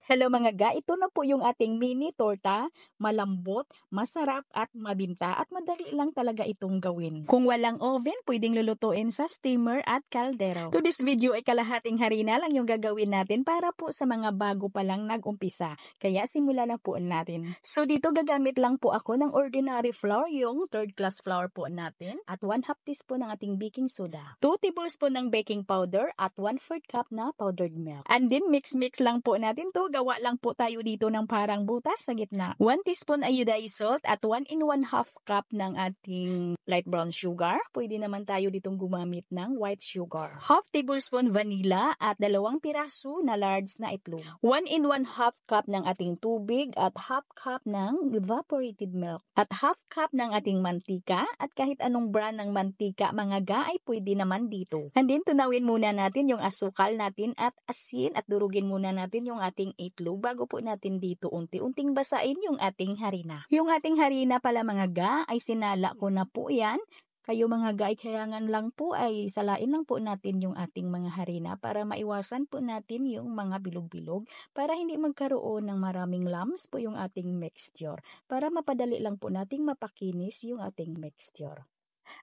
Hello mga ga, ito na po yung ating mini torta, malambot, masarap at mabinta at madali lang talaga itong gawin. Kung walang oven, pwedeng lulutuin sa steamer at kaldero. To this video ay kalahating harina lang yung gagawin natin para po sa mga bago pa lang nag-umpisa. Kaya simulan na po natin. So dito gagamit lang po ako ng ordinary flour, yung third class flour po natin at 1/2 teaspoon ng ating baking soda, 2 tablespoon ng baking powder at 1/4 cup na powdered milk. And then mix lang po natin to. Gawa lang po tayo dito ng parang butas sa gitna. 1 teaspoon iodized salt at 1 1/2 cup ng ating light brown sugar. Pwede naman tayo ditong gumamit ng white sugar. 1/2 tablespoon vanilla at 2 piraso na large na itlog. 1 1/2 cup ng ating tubig at 1/2 cup ng evaporated milk. At 1/2 cup ng ating mantika at kahit anong brand ng mantika mga ga ay pwede naman dito. And then tunawin muna natin yung asukal natin at asin at durugin muna natin yung ating itlog bago po natin dito unti-unting basain yung ating harina. Yung ating harina pala mga ga ay sinala ko na po yan. Kayo mga ga ay kailangan lang po ay salain lang po natin yung ating mga harina para maiwasan po natin yung mga bilog-bilog para hindi magkaroon ng maraming lumps po yung ating mixture. Para mapadali lang po nating mapakinis yung ating mixture.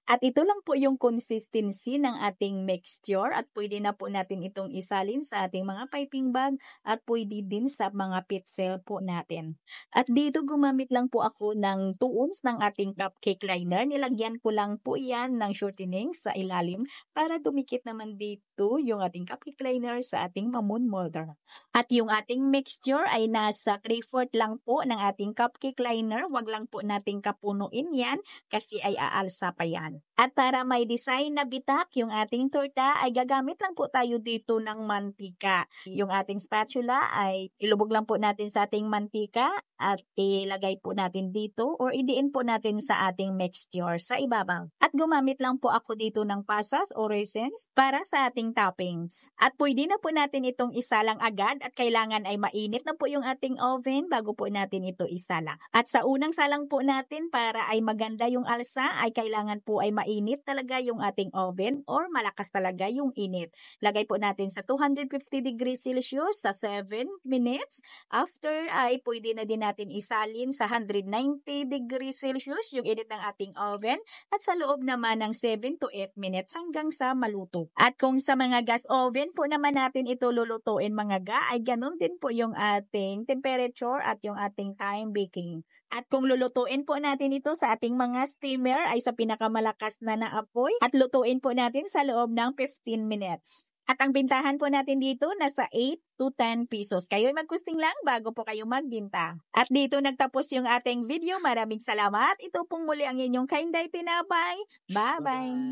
At ito lang po yung consistency ng ating mixture at pwede na po natin itong isalin sa ating mga piping bag at pwede din sa mga pitzel po natin. At dito gumamit lang po ako ng 2 ounce ng ating cupcake liner. Nilagyan ko lang po yan ng shortening sa ilalim para dumikit naman dito yung ating cupcake liner sa ating mamoon molder. At yung ating mixture ay nasa 3/4 lang po ng ating cupcake liner. Wag lang po nating kapunuin yan kasi ay aalsa pa yan. At para may design na bitak yung ating torta ay gagamit lang po tayo dito ng mantika. Yung ating spatula ay ilubog lang po natin sa ating mantika at ilagay po natin dito or idiin po natin sa ating mixture sa ibabaw. At gumamit lang po ako dito ng pasas o raisins para sa ating toppings. At pwede na po natin itong isalang agad at kailangan ay mainit na po yung ating oven bago po natin ito isala. At sa unang salang po natin para ay maganda yung alsa ay kailangan po ay mainit talaga yung ating oven or malakas talaga yung init. Lagay po natin sa 250 degrees Celsius sa 7 minutes. After ay pwede na din natin isalin sa 190 degrees Celsius yung init ng ating oven at sa loob naman ng 7 to 8 minutes hanggang sa maluto. At kung sa mga gas oven po naman natin ito lulutuin mga ga ay ganun din po yung ating temperature at yung ating time baking. At kung lulutuin po natin ito sa ating mga steamer ay sa pinakamalakas na naapoy at lutuin po natin sa loob ng 15 minutes. At ang bintahan po natin dito nasa 8 to 10 pesos. Kayo'y magkusting lang bago po kayo magbinta. At dito nagtapos yung ating video. Maraming salamat. Ito pong muli ang inyong Kainday Tinapay. Bye-bye!